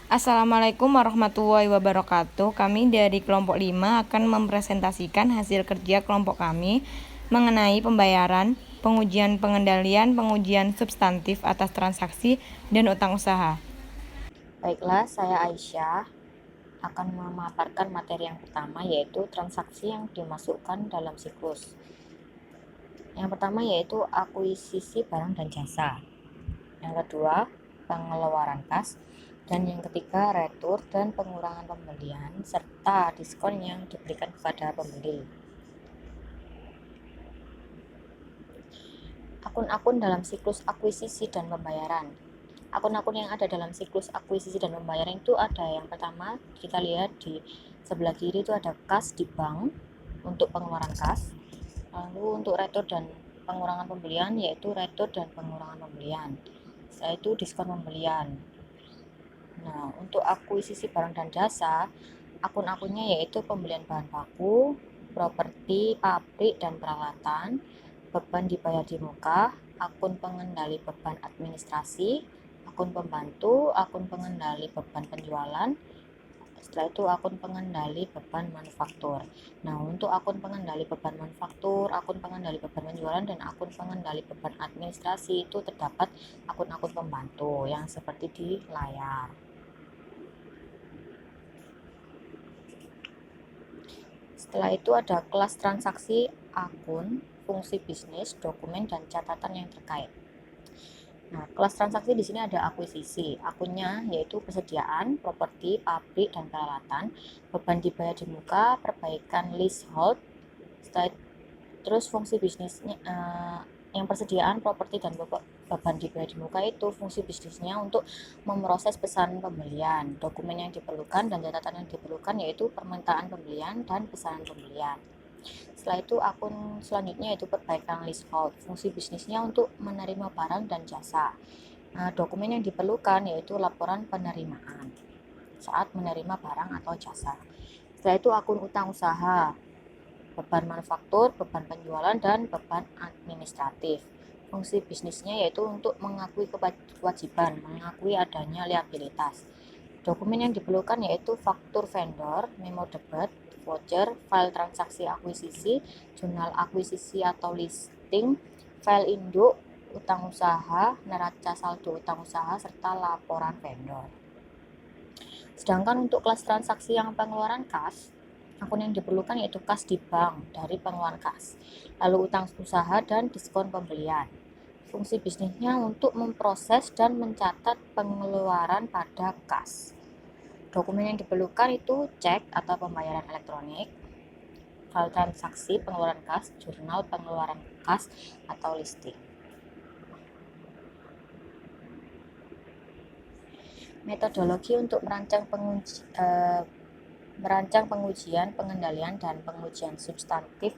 Assalamualaikum warahmatullahi wabarakatuh. Kami dari kelompok 5 akan mempresentasikan hasil kerja kelompok kami mengenai pembayaran, pengujian pengendalian, pengujian substantif atas transaksi, dan utang usaha. Baiklah, saya Aisyah akan memaparkan materi yang pertama, yaitu transaksi yang dimasukkan dalam siklus. Yang pertama yaitu akuisisi barang dan jasa. Yang kedua, pengeluaran kas. Dan yang ketiga, retur dan pengurangan pembelian serta diskon yang diberikan kepada pembeli. Akun-akun dalam siklus akuisisi dan pembayaran. Akun-akun yang ada dalam siklus akuisisi dan pembayaran itu ada, yang pertama kita lihat di sebelah kiri itu ada kas di bank untuk pengeluaran kas. Lalu untuk retur dan pengurangan pembelian yaitu retur dan pengurangan pembelian. Setelah itu diskon pembelian. Nah, untuk akuisisi barang dan jasa, akun-akunnya yaitu pembelian bahan baku, properti, pabrik dan peralatan, beban dibayar di muka, akun pengendali beban administrasi, akun pembantu, akun pengendali beban penjualan. Setelah itu akun pengendali beban manufaktur. Nah, untuk akun pengendali beban manufaktur, akun pengendali beban penjualan, dan akun pengendali beban administrasi itu terdapat akun-akun pembantu yang seperti di layar. Setelah itu ada kelas transaksi, akun, fungsi bisnis, dokumen, dan catatan yang terkait. Nah, kelas transaksi di sini ada akuisisi. Akunnya yaitu persediaan, properti, pabrik, dan peralatan, beban dibayar di muka, perbaikan leasehold. Setelah terus fungsi bisnisnya yang persediaan, properti, dan beban dibayar di muka itu fungsi bisnisnya untuk memproses pesan pembelian. Dokumen yang diperlukan dan catatan yang diperlukan yaitu permintaan pembelian dan pesanan pembelian. Setelah itu akun selanjutnya yaitu perbaikan leasehold. Fungsi bisnisnya untuk menerima barang dan jasa. Dokumen yang diperlukan yaitu laporan penerimaan saat menerima barang atau jasa. Setelah itu akun utang usaha, beban manufaktur, beban penjualan, dan beban administratif. Fungsi bisnisnya yaitu untuk mengakui kewajiban, mengakui adanya liabilitas. Dokumen yang diperlukan yaitu faktur vendor, memo debit, voucher, file transaksi akuisisi, jurnal akuisisi atau listing, file induk, utang usaha, neraca saldo utang usaha, serta laporan vendor. Sedangkan untuk kelas transaksi yang pengeluaran kas, akun yang diperlukan yaitu kas di bank dari pengeluaran kas, lalu utang usaha dan diskon pembelian. Fungsi bisnisnya untuk memproses dan mencatat pengeluaran pada kas. Dokumen yang diperlukan itu cek atau pembayaran elektronik, file transaksi pengeluaran kas, jurnal pengeluaran kas atau listing. Metodologi untuk merancang pengujian, pengendalian, dan pengujian substantif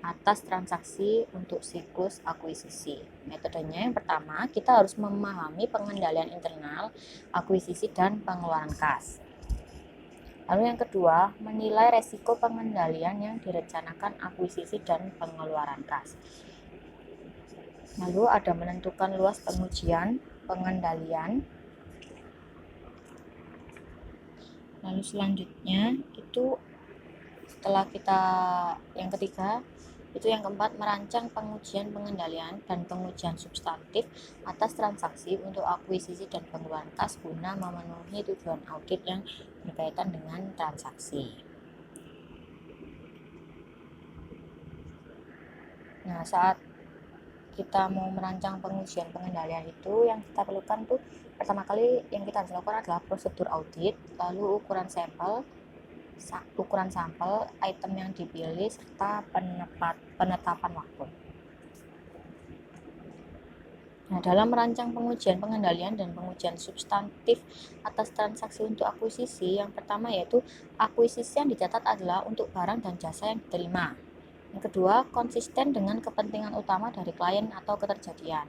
atas transaksi untuk siklus akuisisi. Metodenya yang pertama, kita harus memahami pengendalian internal, akuisisi, dan pengeluaran kas. Lalu yang kedua, menilai resiko pengendalian yang direncanakan akuisisi dan pengeluaran kas. Lalu ada menentukan luas pengujian, pengendalian. Lalu selanjutnya itu setelah kita yang ketiga, itu yang keempat, merancang pengujian pengendalian dan pengujian substantif atas transaksi untuk akuisisi dan pengeluaran kas guna memenuhi tujuan audit yang berkaitan dengan transaksi. Nah, saat kita mau merancang pengujian pengendalian itu yang kita perlukan tuh pertama kali yang kita harus lakukan adalah prosedur audit, lalu ukuran sampel, item yang dipilih, serta penetapan waktu. Nah, dalam merancang pengujian pengendalian dan pengujian substantif atas transaksi untuk akuisisi, yang pertama yaitu akuisisi yang dicatat adalah untuk barang dan jasa yang diterima. Yang kedua, konsisten dengan kepentingan utama dari klien atau keterjadian.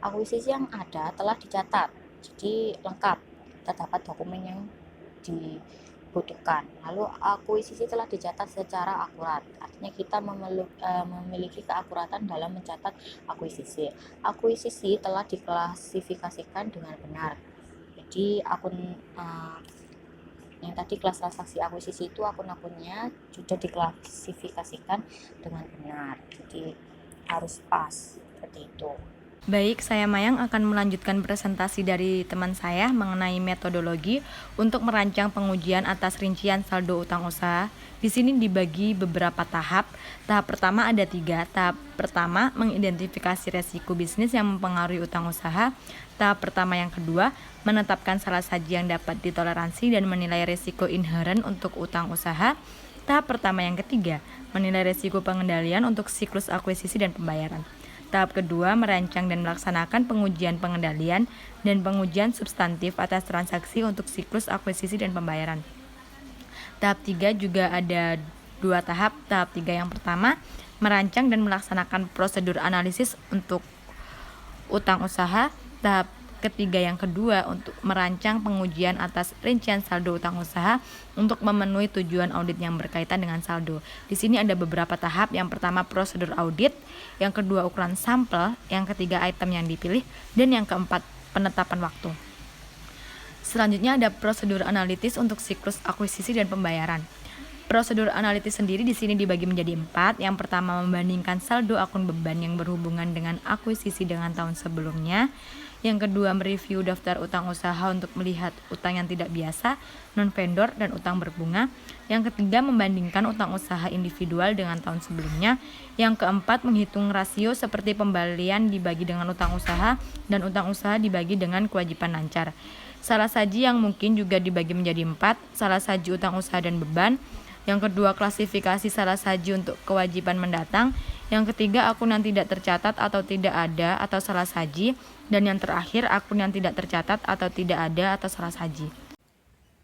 Akuisisi yang ada telah dicatat, jadi lengkap, terdapat dokumen yang dibutuhkan. Lalu akuisisi telah dicatat secara akurat, artinya kita memiliki keakuratan dalam mencatat akuisisi. Akuisisi telah diklasifikasikan dengan benar, Jadi akun yang tadi kelas transaksi akuisisi itu akun-akunnya sudah diklasifikasikan dengan benar, jadi harus pas seperti itu. Baik, saya Mayang akan melanjutkan presentasi dari teman saya mengenai metodologi untuk merancang pengujian atas rincian saldo utang usaha. Di sini dibagi beberapa tahap. Tahap pertama ada 3. Tahap pertama mengidentifikasi resiko bisnis yang mempengaruhi utang usaha. Tahap pertama yang kedua menetapkan salah saji yang dapat ditoleransi dan menilai resiko inheren untuk utang usaha. Tahap pertama yang ketiga menilai resiko pengendalian untuk siklus akuisisi dan pembayaran. Tahap kedua, merancang dan melaksanakan pengujian pengendalian dan pengujian substantif atas transaksi untuk siklus akuisisi dan pembayaran. Tahap 3 juga ada 2 tahap. Tahap 3 yang pertama, merancang dan melaksanakan prosedur analisis untuk utang usaha. Tahap ketiga yang kedua untuk merancang pengujian atas rincian saldo utang usaha untuk memenuhi tujuan audit yang berkaitan dengan saldo. Di sini ada beberapa tahap. Yang pertama prosedur audit, yang kedua ukuran sampel, yang ketiga item yang dipilih, dan yang keempat penetapan waktu. Selanjutnya ada prosedur analitis untuk siklus akuisisi dan pembayaran. Prosedur analitis sendiri di sini dibagi menjadi 4. Yang pertama membandingkan saldo akun beban yang berhubungan dengan akuisisi dengan tahun sebelumnya. Yang kedua mereview daftar utang usaha untuk melihat utang yang tidak biasa, non-vendor, dan utang berbunga. Yang ketiga membandingkan utang usaha individual dengan tahun sebelumnya. Yang keempat menghitung rasio seperti pembalian dibagi dengan utang usaha dan utang usaha dibagi dengan kewajiban lancar. Salah saji yang mungkin juga dibagi menjadi 4, salah saji utang usaha dan beban. Yang kedua, klasifikasi salah saji untuk kewajiban mendatang. Yang ketiga, akun yang tidak tercatat atau tidak ada atau salah saji. Dan yang terakhir, akun yang tidak tercatat atau tidak ada atau salah saji.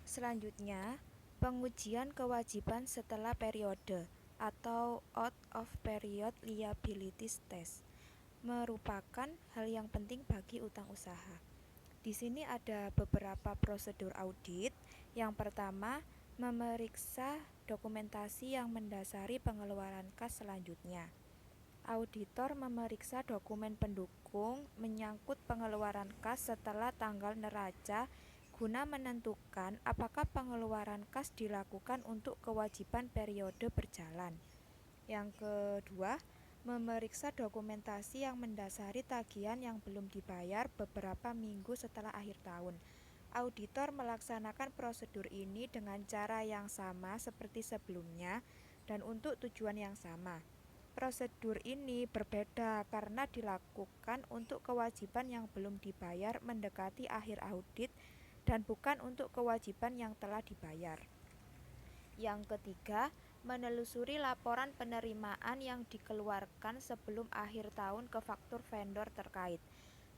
Selanjutnya, pengujian kewajiban setelah periode atau out of period liabilities test merupakan hal yang penting bagi utang usaha. Di sini ada beberapa prosedur audit. Yang pertama, memeriksa dokumentasi yang mendasari pengeluaran kas selanjutnya. Auditor memeriksa dokumen pendukung menyangkut pengeluaran kas setelah tanggal neraca guna menentukan apakah pengeluaran kas dilakukan untuk kewajiban periode berjalan. Yang kedua, memeriksa dokumentasi yang mendasari tagihan yang belum dibayar beberapa minggu setelah akhir tahun. Auditor melaksanakan prosedur ini dengan cara yang sama seperti sebelumnya dan untuk tujuan yang sama. Prosedur ini berbeda karena dilakukan untuk kewajiban yang belum dibayar mendekati akhir audit dan bukan untuk kewajiban yang telah dibayar. Yang ketiga, menelusuri laporan penerimaan yang dikeluarkan sebelum akhir tahun ke faktur vendor terkait.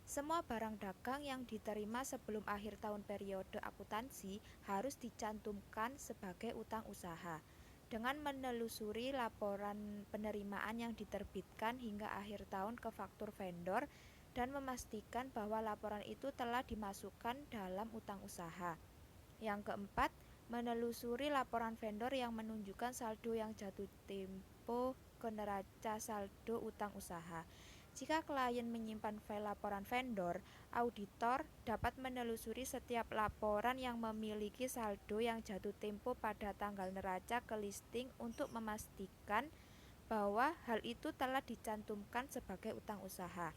Semua barang dagang yang diterima sebelum akhir tahun periode akuntansi harus dicantumkan sebagai utang usaha. Dengan menelusuri laporan penerimaan yang diterbitkan hingga akhir tahun ke faktur vendor dan memastikan bahwa laporan itu telah dimasukkan dalam utang usaha. Yang keempat, menelusuri laporan vendor yang menunjukkan saldo yang jatuh tempo ke neraca saldo utang usaha. Jika klien menyimpan file laporan vendor, auditor dapat menelusuri setiap laporan yang memiliki saldo yang jatuh tempo pada tanggal neraca ke listing untuk memastikan bahwa hal itu telah dicantumkan sebagai utang usaha.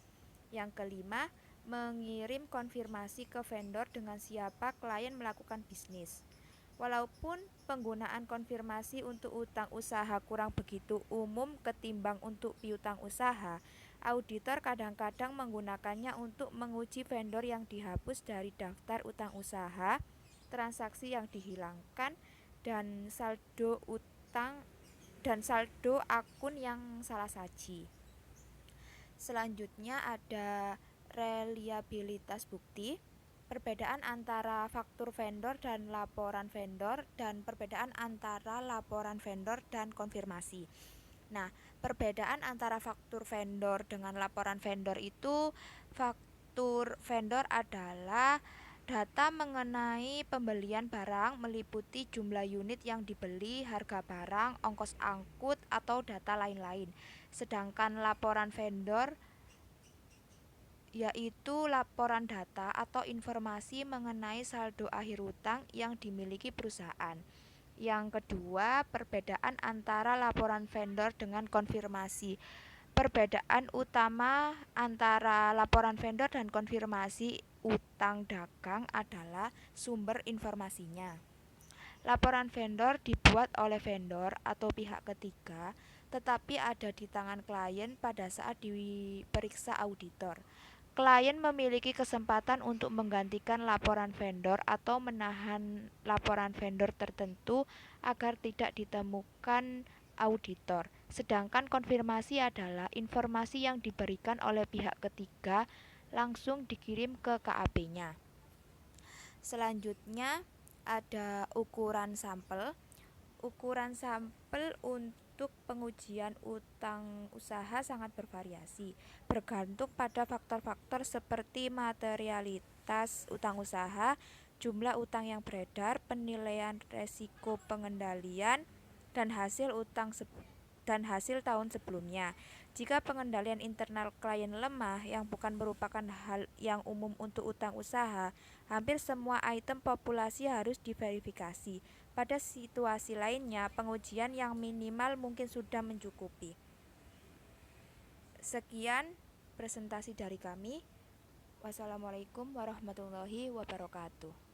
Yang kelima, mengirim konfirmasi ke vendor dengan siapa klien melakukan bisnis. Walaupun penggunaan konfirmasi untuk utang usaha kurang begitu umum ketimbang untuk piutang usaha, auditor kadang-kadang menggunakannya untuk menguji vendor yang dihapus dari daftar utang usaha, transaksi yang dihilangkan, dan saldo utang dan saldo akun yang salah saji. Selanjutnya ada reliabilitas bukti, perbedaan antara faktur vendor dan laporan vendor, dan perbedaan antara laporan vendor dan konfirmasi. Nah, perbedaan antara faktur vendor dengan laporan vendor itu, faktur vendor adalah data mengenai pembelian barang meliputi jumlah unit yang dibeli, harga barang, ongkos angkut, atau data lain-lain. Sedangkan laporan vendor yaitu laporan data atau informasi mengenai saldo akhir utang yang dimiliki perusahaan. Yang kedua, perbedaan antara laporan vendor dengan konfirmasi. Perbedaan utama antara laporan vendor dan konfirmasi utang dagang adalah sumber informasinya. Laporan vendor dibuat oleh vendor atau pihak ketiga, tetapi ada di tangan klien pada saat diperiksa auditor. Klien memiliki kesempatan untuk menggantikan laporan vendor atau menahan laporan vendor tertentu agar tidak ditemukan auditor. Sedangkan konfirmasi adalah informasi yang diberikan oleh pihak ketiga langsung dikirim ke KAP-nya. Selanjutnya ada ukuran sampel. Ukuran sampel untuk pengujian utang usaha sangat bervariasi, bergantung pada faktor-faktor seperti materialitas utang usaha, jumlah utang yang beredar, penilaian resiko pengendalian, dan hasil tahun sebelumnya. Jika pengendalian internal klien lemah yang bukan merupakan hal yang umum untuk utang usaha, hampir semua item populasi harus diverifikasi. Pada situasi lainnya, pengujian yang minimal mungkin sudah mencukupi. Sekian presentasi dari kami. Wassalamualaikum warahmatullahi wabarakatuh.